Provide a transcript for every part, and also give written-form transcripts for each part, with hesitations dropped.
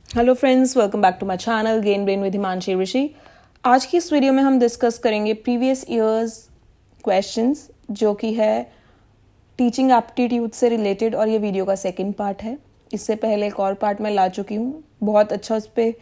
Hello friends, welcome back to my channel gain brain with Himanshi Rishi. आज की इस video में हम डिस्कस करेंगे प्रीवियस ईयर्स क्वेश्चंस, जो कि है टीचिंग एप्टीट्यूड से रिलेटेड, और ये वीडियो का सेकंड पार्ट है। इससे पहले एक और पार्ट मैं ला चुकी हूँ, बहुत अच्छा उस पर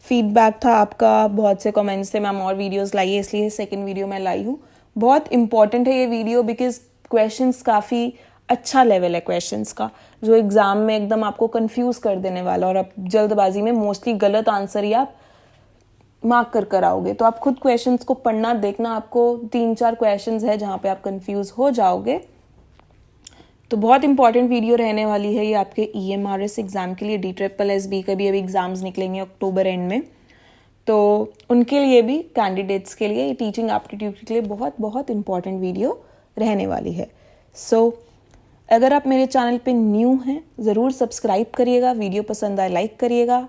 फीडबैक था आपका, बहुत से कमेंट्स थे मैम और वीडियोस लाइए, इसलिए सेकंड वीडियो मैं लाई हूँ। बहुत इंपॉर्टेंट है ये वीडियो बिकॉज क्वेश्चंस काफ़ी अच्छा लेवल है क्वेश्चंस का, जो एग्जाम में एकदम आपको कंफ्यूज कर देने वाला, और आप जल्दबाजी में मोस्टली गलत आंसर ही आप मार्क कर आओगे। तो आप खुद क्वेश्चंस को पढ़ना देखना, आपको 3-4 क्वेश्चंस है जहाँ पे आप कंफ्यूज हो जाओगे। तो बहुत इंपॉर्टेंट वीडियो रहने वाली है ये आपके EMRS एग्जाम के लिए। DSSB के भी अभी एग्जाम्स निकलेंगे अक्टूबर एंड में, तो उनके लिए भी, कैंडिडेट्स के लिए, टीचिंग एप्टीट्यूड के लिए बहुत बहुत इंपॉर्टेंट वीडियो रहने वाली है। सो अगर आप मेरे चैनल पे न्यू हैं, ज़रूर सब्सक्राइब करिएगा, वीडियो पसंद आए लाइक करिएगा,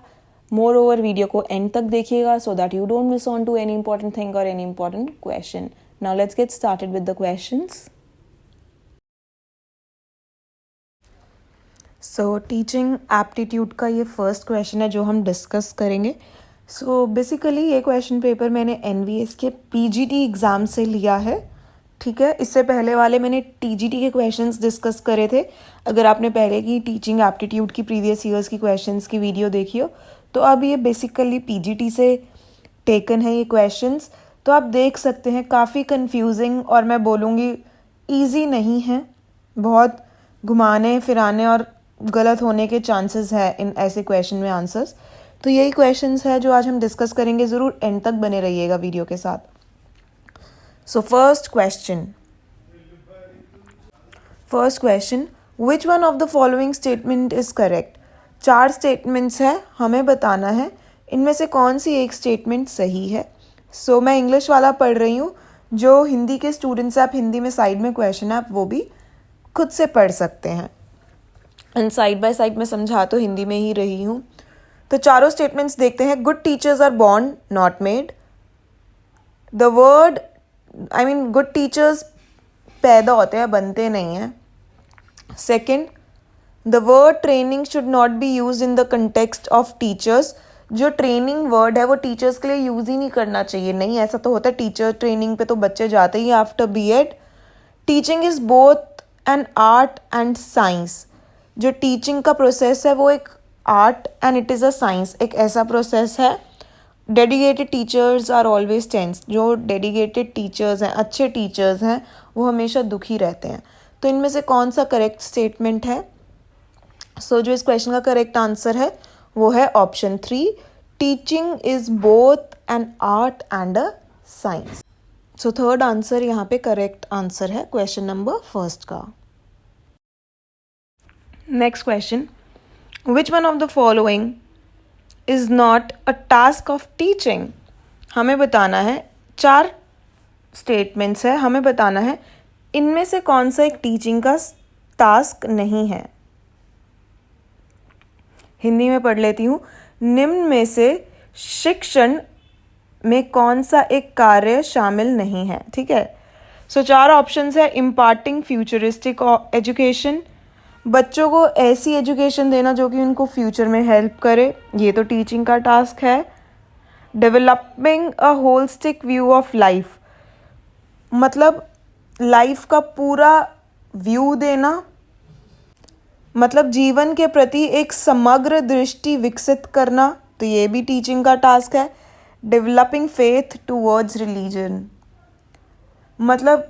मोर ओवर वीडियो को एंड तक देखिएगा so that you don't miss on to any important thing और any important question. Now let's get started with the questions. So teaching aptitude का ये फर्स्ट क्वेश्चन है जो हम डिस्कस करेंगे। सो बेसिकली ये क्वेश्चन पेपर मैंने NVS के PGT एग्ज़ाम से लिया है, ठीक है। इससे पहले वाले मैंने TGT के क्वेश्चंस डिस्कस करे थे। अगर आपने पहले की टीचिंग एप्टीट्यूड की प्रीवियस ईयर्स की क्वेश्चंस की वीडियो देखी हो, तो अब ये बेसिकली PGT से टेकन है ये क्वेश्चंस। तो आप देख सकते हैं काफ़ी कंफ्यूजिंग, और मैं बोलूँगी ईजी नहीं है, बहुत घुमाने फिराने और गलत होने के चांसेस है इन ऐसे क्वेश्चन में आंसर्स। तो यही क्वेश्चंस है जो आज हम डिस्कस करेंगे, ज़रूर एंड तक बने रहिएगा वीडियो के साथ। So first question, which one of the following statement is correct? 4 statements है, हमें बताना है इनमें से कौन सी एक स्टेटमेंट सही है। सो मैं इंग्लिश वाला पढ़ रही हूँ, जो हिंदी के स्टूडेंट्स आप हिंदी में साइड में क्वेश्चन है आप वो भी खुद से पढ़ सकते हैं, एंड साइड बाय साइड में समझा तो हिंदी में ही रही हूँ। तो चारों स्टेटमेंट्स देखते हैं। Good teachers are born not made. The word good teachers पैदा होते हैं, बनते नहीं हैं। Second, the word training should not be use in the context of teachers. जो ट्रेनिंग वर्ड है वो टीचर्स के लिए यूज ही नहीं करना चाहिए। नहीं, ऐसा तो होता है टीचर ट्रेनिंग पे तो बच्चे जाते ही after BEd। Teaching is both an art and science. जो टीचिंग का प्रोसेस है वो एक art and it is a science, एक ऐसा प्रोसेस है। Dedicated teachers are always tense. जो डेडिकेटेड टीचर्स हैं, अच्छे टीचर्स हैं, वो हमेशा दुखी रहते हैं। तो इनमें से कौन सा करेक्ट स्टेटमेंट है? सो जो इस क्वेश्चन का करेक्ट आंसर है वो है option 3, teaching is both an art and a science. So third answer यहाँ पे करेक्ट आंसर है क्वेश्चन नंबर फर्स्ट का। Next question, which one of the following is not a task of teaching? हमें बताना है, 4 स्टेटमेंट्स है, हमें बताना है इनमें से कौन सा एक टीचिंग का टास्क नहीं है। हिंदी में पढ़ लेती हूँ। निम्न में से शिक्षण में कौन सा एक कार्य शामिल नहीं है, ठीक है। सो 4 ऑप्शंस है। इम्पार्टिंग फ्यूचरिस्टिक एजुकेशन, बच्चों को ऐसी एजुकेशन देना जो कि उनको फ्यूचर में हेल्प करे, ये तो टीचिंग का टास्क है। Developing a holistic view of life, मतलब लाइफ का पूरा व्यू देना, मतलब जीवन के प्रति एक समग्र दृष्टि विकसित करना, तो ये भी टीचिंग का टास्क है। डेवलपिंग फेथ टूवर्ड्स रिलीजन, मतलब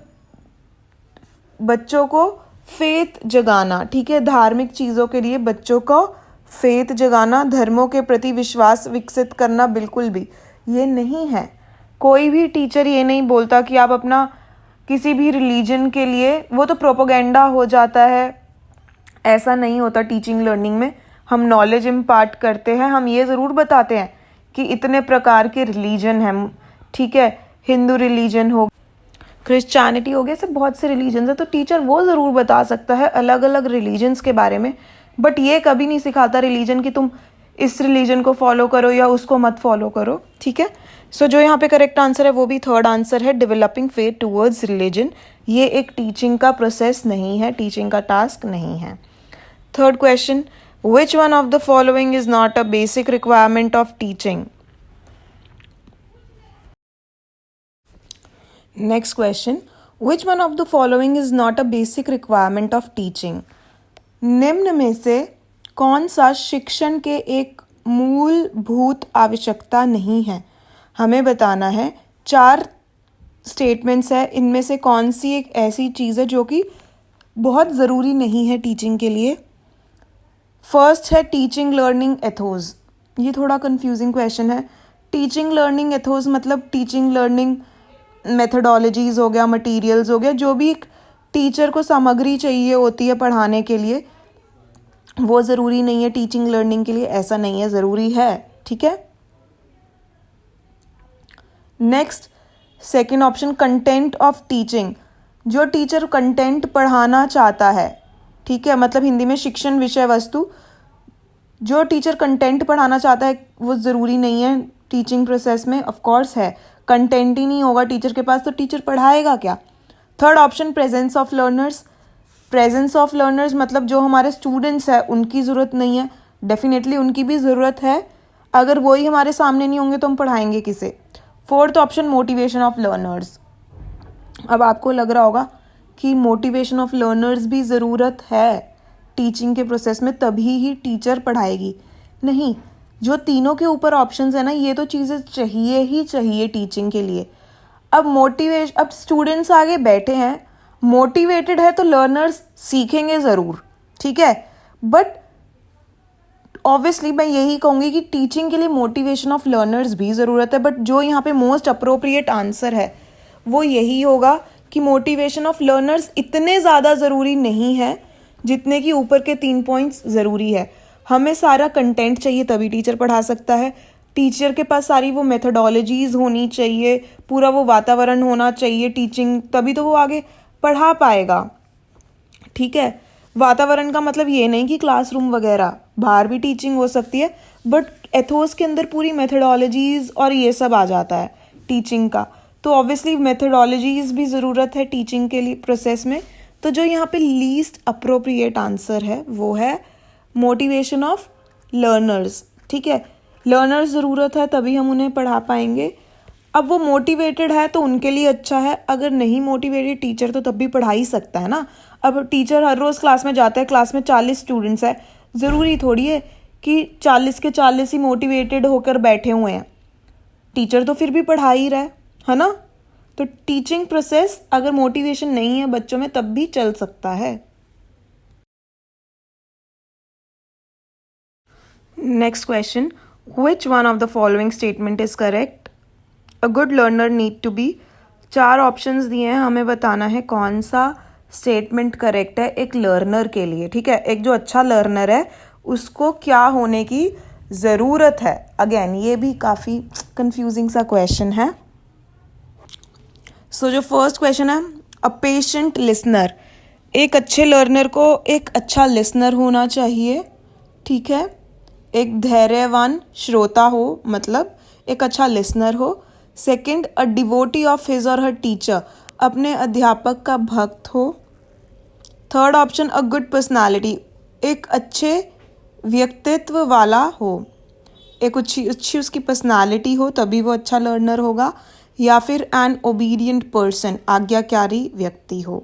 बच्चों को फेथ जगाना, ठीक है, धार्मिक चीज़ों के लिए बच्चों को फेथ जगाना, धर्मों के प्रति विश्वास विकसित करना, बिल्कुल भी ये नहीं है। कोई भी टीचर ये नहीं बोलता कि आप अपना किसी भी रिलीजन के लिए, वो तो प्रोपोगेंडा हो जाता है। ऐसा नहीं होता टीचिंग लर्निंग में। हम नॉलेज इम्पार्ट करते हैं, हम ये ज़रूर बताते हैं कि इतने प्रकार के रिलीजन हैं, ठीक है, हिंदू रिलीजन हो, क्रिश्चियनिटी हो गया, सब बहुत से रिलीजन्स है, तो टीचर वो ज़रूर बता सकता है अलग अलग रिलीजन्स के बारे में, बट ये कभी नहीं सिखाता रिलीजन कि तुम इस रिलीजन को फॉलो करो या उसको मत फॉलो करो, ठीक है। सो जो यहाँ पे करेक्ट आंसर है वो भी थर्ड आंसर है, डेवलपिंग फेथ टूवर्ड्स रिलीजन। ये एक टीचिंग का प्रोसेस नहीं है, टीचिंग का टास्क नहीं है। Third question, Which one of the following is not a basic requirement of teaching? Next question. Which one of the following is not a basic requirement of teaching? निम्न में से कौन सा शिक्षण के एक मूलभूत आवश्यकता नहीं है? हमें बताना है। 4 स्टेटमेंट्स है, इनमें से कौन सी एक ऐसी चीज़ है जो कि बहुत ज़रूरी नहीं है टीचिंग के लिए। फर्स्ट है टीचिंग लर्निंग एथोस। ये थोड़ा कंफ्यूजिंग क्वेश्चन है। टीचिंग लर्निंग एथोस मतलब टीचिंग लर्निंग मेथडोलॉजीज़ हो गया, मटेरियल्स हो गया, जो भी एक टीचर को सामग्री चाहिए होती है पढ़ाने के लिए, वो ज़रूरी नहीं है टीचिंग लर्निंग के लिए। ऐसा नहीं है, ज़रूरी है। ठीक है। Next, second option content of teaching. जो टीचर कंटेंट पढ़ाना चाहता है, ठीक है, मतलब हिंदी में शिक्षण विषय वस्तु, जो टीचर कंटेंट पढ़ाना चाहता है वो ज़रूरी नहीं है टीचिंग प्रोसेस में। ऑफ कोर्स है, कंटेंट ही नहीं होगा टीचर के पास तो टीचर पढ़ाएगा क्या। Third option presence of learners. Presence of learners मतलब जो हमारे स्टूडेंट्स हैं उनकी ज़रूरत नहीं है, डेफिनेटली उनकी भी ज़रूरत है। अगर वही हमारे सामने नहीं होंगे तो हम पढ़ाएंगे किसे। Fourth option motivation of learners. अब आपको लग रहा होगा कि मोटिवेशन ऑफ लर्नर्स भी ज़रूरत है टीचिंग के प्रोसेस में, तभी ही टीचर पढ़ाएगी। नहीं, जो तीनों के ऊपर ऑप्शंस है ना, ये तो चीज़ें चाहिए ही चाहिए टीचिंग के लिए। अब स्टूडेंट्स आगे बैठे हैं, मोटिवेटेड है तो लर्नर्स सीखेंगे ज़रूर, ठीक है। बट ऑब्वियसली मैं यही कहूँगी कि टीचिंग के लिए मोटिवेशन ऑफ लर्नर्स भी ज़रूरत है। बट जो यहाँ पे मोस्ट अप्रोप्रिएट आंसर है वो यही होगा कि मोटिवेशन ऑफ लर्नर्स इतने ज़्यादा ज़रूरी नहीं है जितने कि ऊपर के 3 पॉइंट्स ज़रूरी है। हमें सारा कंटेंट चाहिए तभी टीचर पढ़ा सकता है। टीचर के पास सारी वो मेथडोलॉजीज़ होनी चाहिए, पूरा वो वातावरण होना चाहिए टीचिंग, तभी तो वो आगे पढ़ा पाएगा। ठीक है। वातावरण का मतलब ये नहीं कि क्लासरूम वगैरह, बाहर भी टीचिंग हो सकती है, बट एथोस के अंदर पूरी मेथडोलॉजीज़ और ये सब आ जाता है टीचिंग का। तो ऑब्वियसली मेथडोलॉजीज़ भी ज़रूरत है टीचिंग के लिए प्रोसेस में। तो जो यहाँ पे लीस्ट अप्रोप्रिएट आंसर है वो है मोटिवेशन ऑफ लर्नर्स। ठीक है, लर्नर्स ज़रूरत है तभी हम उन्हें पढ़ा पाएंगे। अब वो मोटिवेटेड है तो उनके लिए अच्छा है, अगर नहीं मोटिवेटेड टीचर तो तब भी पढ़ा ही सकता है ना। अब टीचर हर रोज़ क्लास में जाता है, क्लास में 40 स्टूडेंट्स है, ज़रूरी थोड़ी है कि 40 के 40 ही मोटिवेटेड होकर बैठे हुए हैं। टीचर तो फिर भी पढ़ा ही रहा है ना। तो टीचिंग प्रोसेस अगर मोटिवेशन नहीं है बच्चों में तब भी चल सकता है। Next question, which one of the following statement is correct? A good learner need to be. 4 options दिए हैं, हमें बताना है कौन सा स्टेटमेंट करेक्ट है एक लर्नर के लिए। ठीक है, एक जो अच्छा लर्नर है उसको क्या होने की ज़रूरत है। अगेन ये भी काफ़ी कंफ्यूजिंग सा क्वेश्चन है। सो जो फर्स्ट क्वेश्चन है, अ पेशेंट लिसनर। एक अच्छे लर्नर को एक अच्छा लिसनर होना चाहिए। ठीक है, एक धैर्यवान श्रोता हो, मतलब एक अच्छा लिसनर हो। Second, a devotee of his और हर टीचर, अपने अध्यापक का भक्त हो। Third option, a good personality, एक अच्छे व्यक्तित्व वाला हो, एक अच्छी उसकी पर्सनालिटी हो तभी वो अच्छा लर्नर होगा। या फिर एन ओबीडियंट पर्सन, आज्ञाकारी व्यक्ति हो।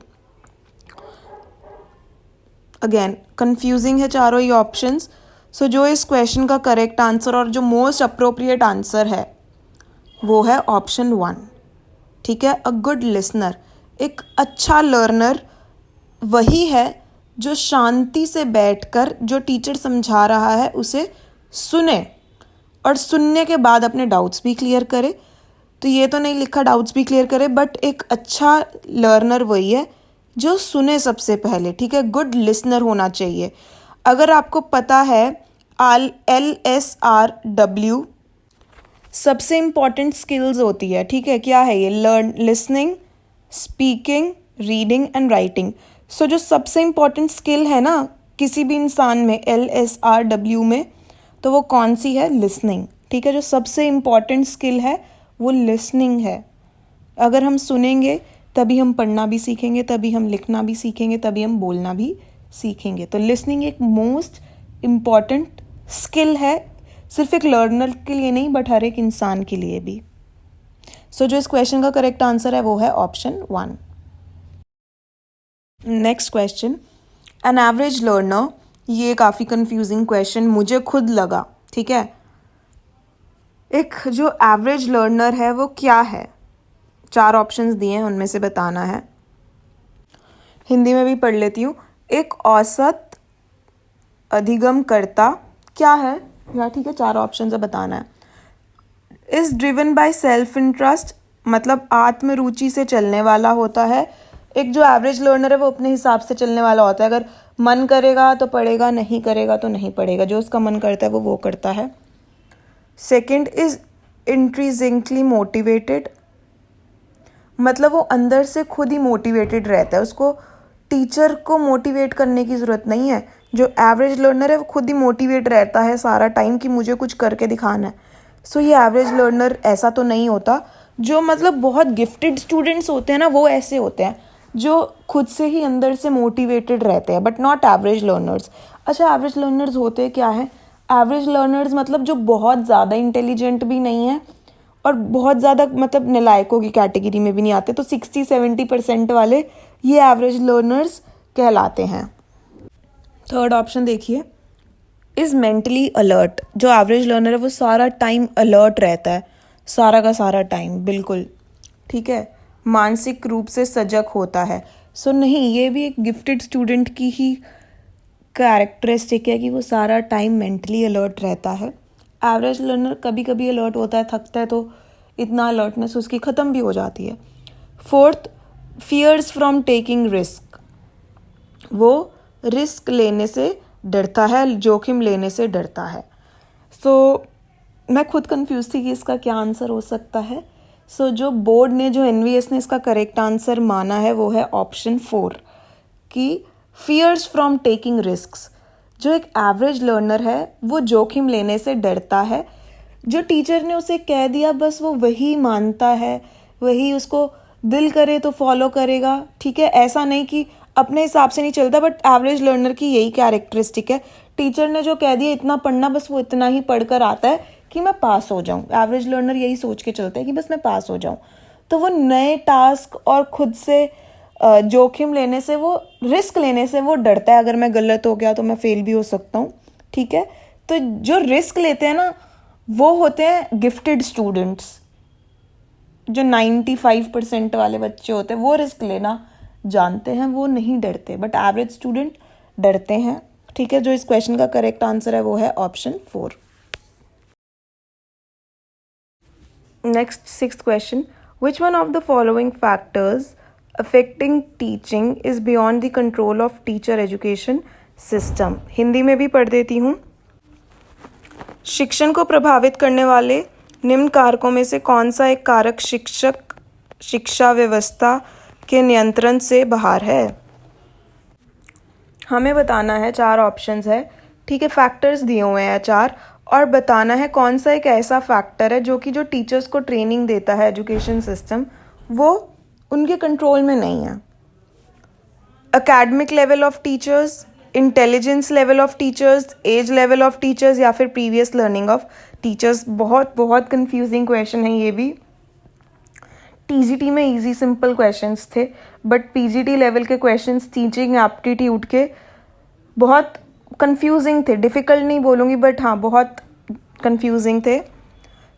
अगेन कंफ्यूजिंग है चारों ही ऑप्शंस। सो जो इस क्वेश्चन का करेक्ट आंसर और जो मोस्ट अप्रोप्रिएट आंसर है वो है ऑप्शन 1। ठीक है, अ गुड लिसनर, एक अच्छा लर्नर वही है जो शांति से बैठकर जो टीचर समझा रहा है उसे सुने और सुनने के बाद अपने डाउट्स भी क्लियर करे। तो ये तो नहीं लिखा डाउट्स भी क्लियर करे, बट एक अच्छा लर्नर वही है जो सुने सबसे पहले। ठीक है, गुड लिसनर होना चाहिए। अगर आपको पता है LSRW सबसे इम्पॉर्टेंट स्किल्स होती है। ठीक है, क्या है ये? Learn, listening, speaking, reading and writing. So जो सबसे इम्पॉर्टेंट स्किल है ना किसी भी इंसान में LSRW में, तो वो कौन सी है? लिसनिंग। ठीक है, जो सबसे इम्पॉर्टेंट स्किल है वो लिसनिंग है। अगर हम सुनेंगे तभी हम पढ़ना भी सीखेंगे, तभी हम लिखना भी सीखेंगे, तभी हम बोलना भी सीखेंगे। तो लिसनिंग एक मोस्ट इम्पॉर्टेंट स्किल है, सिर्फ एक लर्नर के लिए नहीं बट हर एक इंसान के लिए भी। सो जो इस क्वेश्चन का करेक्ट आंसर है वो है option 1। Next question, an average learner, ये काफ़ी कंफ्यूजिंग क्वेश्चन मुझे खुद लगा, ठीक है। एक जो एवरेज लर्नर है वो क्या है, 4 ऑप्शंस दिए हैं, उनमें से बताना है। हिंदी में भी पढ़ लेती हूँ। एक औसत अधिगमकर्ता क्या है या ठीक है, 4 ऑप्शन से बताना है। Is driven by self interest, मतलब आत्मरुचि से चलने वाला होता है। एक जो एवरेज लर्नर है वो अपने हिसाब से चलने वाला होता है, अगर मन करेगा तो पढ़ेगा, नहीं करेगा तो नहीं पढ़ेगा, जो उसका मन करता है वो करता है। सेकंड इज इंट्रिंसिकली मोटिवेटेड, मतलब वो अंदर से खुद ही मोटिवेटेड रहता है, उसको टीचर को मोटिवेट करने की ज़रूरत नहीं है। जो एवरेज लर्नर है वो खुद ही मोटिवेट रहता है सारा टाइम कि मुझे कुछ करके दिखाना है। सो ये एवरेज लर्नर ऐसा तो नहीं होता। जो मतलब बहुत गिफ्टेड स्टूडेंट्स होते हैं ना, वो ऐसे होते हैं जो खुद से ही अंदर से मोटिवेटेड रहते हैं, बट नॉट एवरेज लर्नर्स। अच्छा, एवरेज लर्नर्स होते क्या है? एवरेज लर्नर्स मतलब जो बहुत ज़्यादा इंटेलिजेंट भी नहीं है और बहुत ज़्यादा मतलब नालायकों की कैटेगरी में भी नहीं आते, तो 60-70% वाले ये एवरेज लर्नर्स कहलाते हैं। थर्ड ऑप्शन देखिए, इज़ मेंटली अलर्ट, जो एवरेज लर्नर है वो सारा टाइम अलर्ट रहता है, सारा का सारा टाइम, बिल्कुल ठीक है, मानसिक रूप से सजग होता है। सो नहीं, ये भी एक गिफ्टेड स्टूडेंट की ही कैरेक्टरिस्टिक है कि वो सारा टाइम मेंटली अलर्ट रहता है। एवरेज लर्नर कभी कभी अलर्ट होता है, थकता है तो इतना अलर्टनेस उसकी ख़त्म भी हो जाती है। Fourth, fears from taking risk, वो रिस्क लेने से डरता है, जोखिम लेने से डरता है। सो मैं खुद कंफ्यूज थी कि इसका क्या आंसर हो सकता है। सो जो बोर्ड ने, जो एनवीएस ने इसका करेक्ट आंसर माना है वो है ऑप्शन 4 कि फियर्स फ्रॉम टेकिंग रिस्क्स। जो एक एवरेज लर्नर है वो जोखिम लेने से डरता है, जो टीचर ने उसे कह दिया बस वो वही मानता है, वही उसको दिल करे तो फॉलो करेगा, ठीक है। ऐसा नहीं कि अपने हिसाब से नहीं चलता, बट एवरेज लर्नर की यही कैरेक्टरिस्टिक है। टीचर ने जो कह दिया इतना पढ़ना, बस वो इतना ही पढ़कर आता है कि मैं पास हो जाऊं। एवरेज लर्नर यही सोच के चलता है कि बस मैं पास हो जाऊं। तो वो नए टास्क और खुद से जोखिम लेने से, वो रिस्क लेने से वो डरता है। अगर मैं गलत हो गया तो मैं फेल भी हो सकता हूँ, ठीक है। तो जो रिस्क लेते हैं ना वो होते हैं गिफ्टेड स्टूडेंट्स। जो 95% वाले बच्चे होते हैं वो रिस्क लेना जानते हैं, वो नहीं डरते, बट एवरेज स्टूडेंट डरते हैं, ठीक है। जो इस क्वेश्चन का करेक्ट आंसर है वो है option 4। Next, sixth question, which one of the following factors affecting teaching is beyond the control of teacher education system. Hindi में भी पढ़ देती हूँ। शिक्षण को प्रभावित करने वाले निम्न कारकों में से कौन सा एक कारक शिक्षा व्यवस्था के नियंत्रण से बाहर है? हमें बताना है, 4 ऑप्शंस है, ठीक है। फैक्टर्स दिए हुए हैं 4, और बताना है कौन सा एक ऐसा फैक्टर है जो कि जो टीचर्स को ट्रेनिंग देता है एजुकेशन सिस्टम, वो उनके कंट्रोल में नहीं है। Academic level of teachers, intelligence level of teachers, age level of teachers, या फिर प्रीवियस लर्निंग ऑफ टीचर्स। बहुत बहुत कंफ्यूजिंग क्वेश्चन है ये भी। टीजीटी में इजी सिंपल क्वेश्चंस थे, बट पीजीटी लेवल के क्वेश्चंस टीचिंग एप्टीट्यूड के बहुत कंफ्यूजिंग थे। डिफ़िकल्ट नहीं बोलूँगी, बट हाँ बहुत कंफ्यूजिंग थे।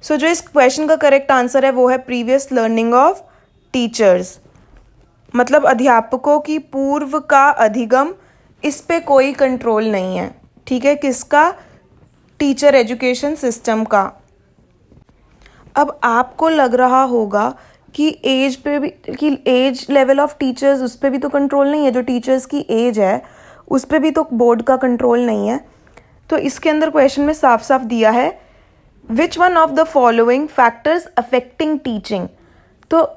सो जो इस क्वेश्चन का करेक्ट आंसर है वो है प्रीवियस लर्निंग ऑफ टीचर्स, मतलब अध्यापकों की पूर्व का अधिगम, इस पे कोई कंट्रोल नहीं है, ठीक है। किसका? टीचर एजुकेशन सिस्टम का। अब आपको लग रहा होगा कि एज पे भी, कि एज लेवल ऑफ टीचर्स उस पर भी तो कंट्रोल नहीं है, जो टीचर्स की एज है उस पर भी तो बोर्ड का कंट्रोल नहीं है। तो इसके अंदर क्वेश्चन में साफ साफ दिया है विच one of the following factors affecting teaching. तो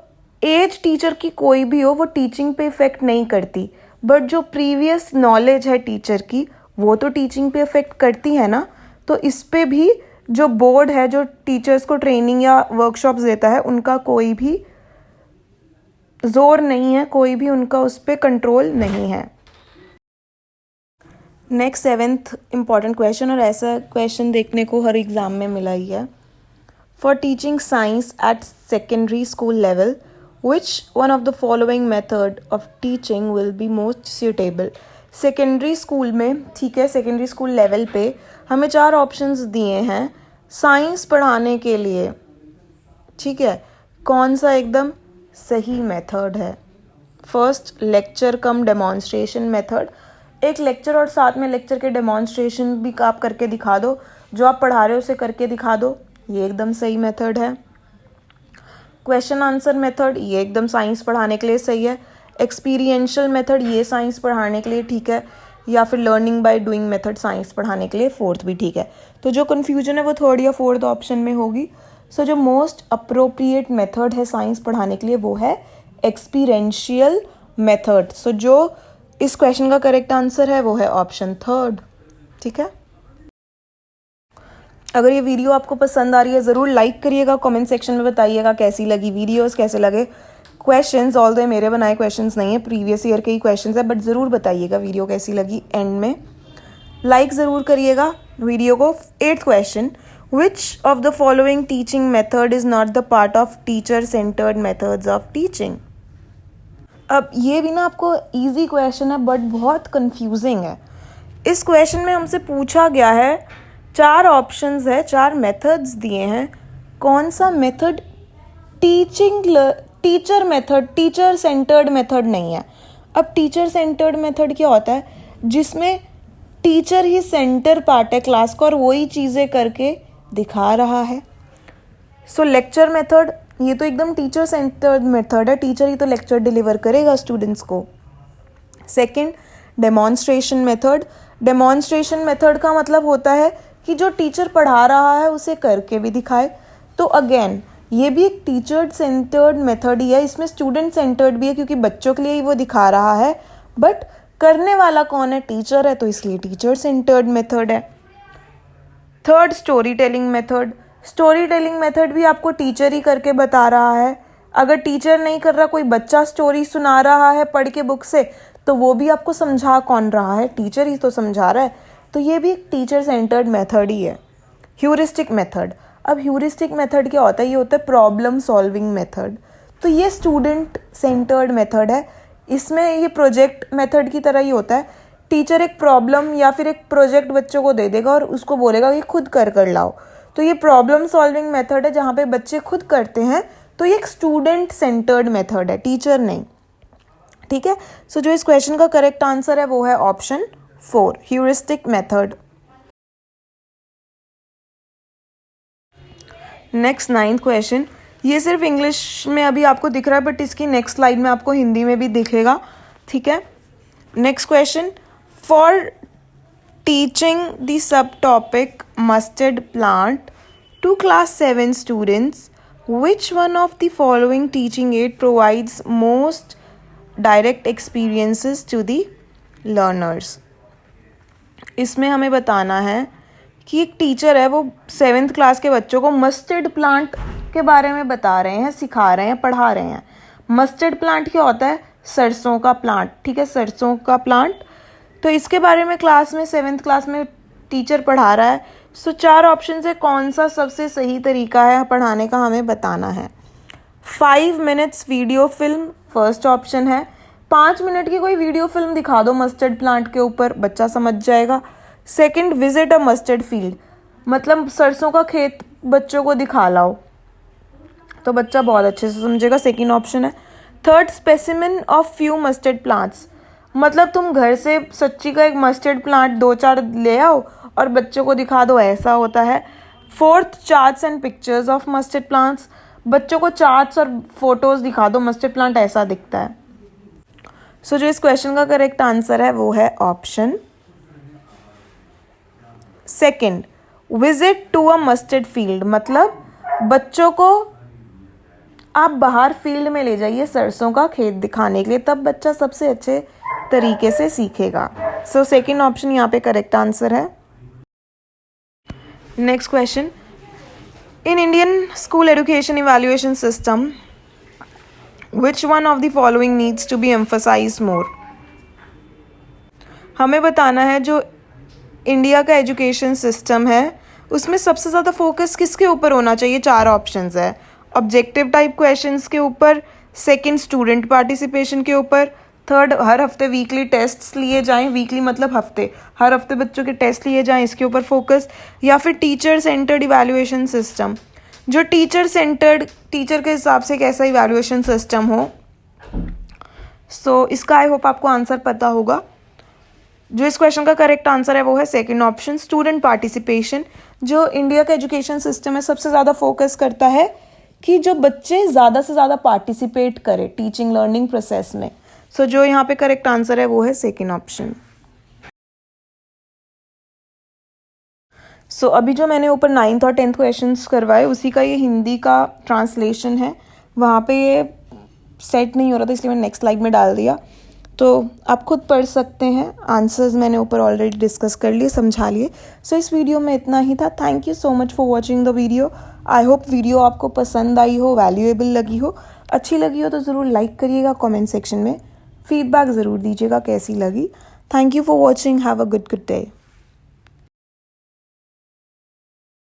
एज टीचर की कोई भी हो वो टीचिंग पे इफेक्ट नहीं करती, बट जो प्रीवियस नॉलेज है टीचर की वो तो टीचिंग पे इफेक्ट करती है ना। तो इस पे भी जो बोर्ड है, जो टीचर्स को ट्रेनिंग या वर्कशॉप्स देता है, उनका कोई भी जोर नहीं है, कोई भी उनका उस पर कंट्रोल नहीं है। नेक्स्ट 7th इम्पॉर्टेंट क्वेश्चन, और ऐसा क्वेश्चन देखने को हर एग्ज़ाम में मिला ही है. For teaching science at secondary school level, which one of the following method of teaching will be most suitable. Secondary school में, ठीक है, सेकेंडरी स्कूल लेवल पे हमें 4 ऑप्शंस दिए हैं साइंस पढ़ाने के लिए. ठीक है, कौन सा एकदम सही मेथड है? फर्स्ट, लेक्चर कम डेमोन्स्ट्रेशन मेथड. एक लेक्चर और साथ में लेक्चर के डेमोन्स्ट्रेशन भी आप करके दिखा दो, जो आप पढ़ा रहे हो उसे करके दिखा दो, ये एकदम सही मेथड है. क्वेश्चन आंसर मेथड, ये एकदम साइंस पढ़ाने के लिए सही है. एक्सपीरियंशियल मेथड, ये साइंस पढ़ाने के लिए ठीक है. या फिर learning by doing method science पढ़ाने के लिए 4th भी ठीक है. तो जो कन्फ्यूजन है वो 3rd या 4th ऑप्शन में होगी. सो जो मोस्ट अप्रोप्रिएट मेथड है साइंस पढ़ाने के लिए वो है एक्सपीरियंशियल मेथड. सो जो इस क्वेश्चन का करेक्ट आंसर है वो है ऑप्शन 3rd. ठीक है. अगर ये वीडियो आपको पसंद आ रही है ज़रूर लाइक करिएगा, कमेंट सेक्शन में बताइएगा कैसी लगी वीडियोस, कैसे लगे क्वेश्चंस. ऑल दो मेरे बनाए क्वेश्चंस नहीं है, प्रीवियस ईयर के ही क्वेश्चंस है, बट ज़रूर बताइएगा वीडियो कैसी लगी. एंड में लाइक ज़रूर करिएगा वीडियो को. 8th question, which of the following teaching method is not the part of teacher centred methods of teaching. अब ये भी ना आपको ईजी क्वेश्चन है बट बहुत कंफ्यूजिंग है. इस क्वेश्चन में हमसे पूछा गया है, 4 ऑप्शंस है, 4 मेथड्स दिए हैं, कौन सा method teacher method, teacher centred method नहीं है. अब टीचर सेंटर्ड मेथड क्या होता है? जिसमें टीचर ही सेंटर पार्ट है क्लास का और वही चीज़ें करके दिखा रहा है. सो लेक्चर मेथड, ये तो एकदम टीचर सेंटर्ड मेथड है, टीचर ही तो लेक्चर डिलीवर करेगा स्टूडेंट्स को. Second, demonstration method. Demonstration method का मतलब होता है कि जो टीचर पढ़ा रहा है उसे करके भी दिखाए. तो अगेन ये भी एक टीचर सेंटर्ड मेथड ही है, इसमें स्टूडेंट सेंटर्ड भी है क्योंकि बच्चों के लिए ही वो दिखा रहा है, बट करने वाला कौन है? टीचर है, तो इसलिए टीचर सेंटर्ड मेथड है. Third, story telling method. Story telling method भी आपको टीचर ही करके बता रहा है. अगर टीचर नहीं कर रहा, कोई बच्चा स्टोरी सुना रहा है पढ़ के बुक से, तो वो भी आपको समझा कौन रहा है? टीचर ही तो समझा रहा है. तो ये भी एक टीचर सेंटर्ड मेथड ही है. Heuristic method. अब ह्यूरिस्टिक मेथड क्या होता है? ये होता है प्रॉब्लम सॉल्विंग मेथड. तो ये स्टूडेंट सेंटर्ड मेथड है. इसमें ये प्रोजेक्ट मेथड की तरह ही होता है. टीचर एक प्रॉब्लम या फिर एक प्रोजेक्ट बच्चों को दे देगा और उसको बोलेगा कि खुद कर लाओ. तो ये प्रॉब्लम सॉल्विंग मेथड है जहाँ पे बच्चे खुद करते हैं. तो ये एक स्टूडेंट सेंटर्ड मेथड है, टीचर नहीं. ठीक है. सो जो इस क्वेश्चन का करेक्ट आंसर है वो है option 4, heuristic method. Next 9th question, ये सिर्फ इंग्लिश में अभी आपको दिख रहा है बट इसकी नेक्स्ट स्लाइड में आपको हिंदी में भी दिखेगा. ठीक है. Next question, for teaching the sub topic mustard plant to class 7 students, which one of the following teaching aid provides most direct experiences to the learners. इसमें हमें बताना है कि एक टीचर है, वो 7th क्लास के बच्चों को मस्टर्ड प्लांट के बारे में बता रहे हैं, सिखा रहे हैं, पढ़ा रहे हैं. मस्टर्ड प्लांट क्या होता है? सरसों का प्लांट. ठीक है, सरसों का प्लांट. तो इसके बारे में क्लास में 7th क्लास में टीचर पढ़ा रहा है. सो 4 ऑप्शन है, कौन सा सबसे सही तरीका है पढ़ाने का हमें बताना है. 5 minutes video film first option है. 5 मिनट की कोई वीडियो फिल्म दिखा दो मस्टर्ड प्लांट के ऊपर, बच्चा समझ जाएगा. Second, visit a mustard field, मतलब सरसों का खेत बच्चों को दिखा लाओ तो बच्चा बहुत अच्छे से समझेगा, सेकंड ऑप्शन है. Third, specimen of few mustard plants, मतलब तुम घर से सच्ची का एक मस्टर्ड प्लांट 2-4 ले आओ और बच्चों को दिखा दो, ऐसा होता है. Fourth, charts and pictures of mustard plants, बच्चों को चार्ट्स और फोटोज दिखा दो, मस्टर्ड प्लांट ऐसा दिखता है. सो जो इस क्वेश्चन का करेक्ट आंसर है वो है option second, visit to a mustard field, मतलब बच्चों को आप बाहर फील्ड में ले जाइए सरसों का खेत दिखाने के लिए, तब बच्चा सबसे अच्छे तरीके से सीखेगा. सो सेकंड ऑप्शन यहाँ पे करेक्ट आंसर है. Next question, in Indian school education evaluation system which one of the following needs to be emphasised more. हमें बताना है जो इंडिया का एजुकेशन सिस्टम है उसमें सबसे ज़्यादा फोकस किसके ऊपर होना चाहिए? 4 ऑप्शंस है। ऑब्जेक्टिव टाइप क्वेश्चंस के ऊपर, सेकंड स्टूडेंट पार्टिसिपेशन के ऊपर, थर्ड हर हफ्ते वीकली टेस्ट्स लिए जाएं, वीकली मतलब हफ्ते, हर हफ्ते बच्चों के टेस्ट लिए जाएं इसके ऊपर फोकस, या फिर टीचर सेंटर्ड इवैल्यूएशन सिस्टम, जो टीचर सेंटर्ड, टीचर के हिसाब से कैसा इवैल्यूएशन सिस्टम हो। सो इसका आई होप आपको आंसर पता होगा। जो इस क्वेश्चन का करेक्ट आंसर है वो है सेकंड ऑप्शन, स्टूडेंट पार्टिसिपेशन। जो इंडिया का एजुकेशन सिस्टम है सबसे ज़्यादा फोकस करता है कि जो बच्चे ज़्यादा से ज़्यादा पार्टिसिपेट करें टीचिंग लर्निंग प्रोसेस में। सो जो यहाँ पे करेक्ट आंसर है वो है सेकंड ऑप्शन। सो अभी जो मैंने ऊपर 9th और 10th क्वेश्चंस करवाए उसी का ये हिंदी का ट्रांसलेशन है। वहाँ पे ये सेट नहीं हो रहा था इसलिए मैंने नेक्स्ट स्लाइड में डाल दिया, तो आप खुद पढ़ सकते हैं। आंसर्स मैंने ऊपर ऑलरेडी डिस्कस कर लिए, समझा लिए। सो इस वीडियो में इतना ही था। Thank you so much for watching the video. I hope video आपको पसंद आई हो, वैल्यूएबल लगी हो। अच्छी लगी हो तो ज़रूर लाइक करिएगा, कमेंट सेक्शन में फीडबैक ज़रूर दीजिएगा कैसी लगी। Thank you for watching. Have a good day.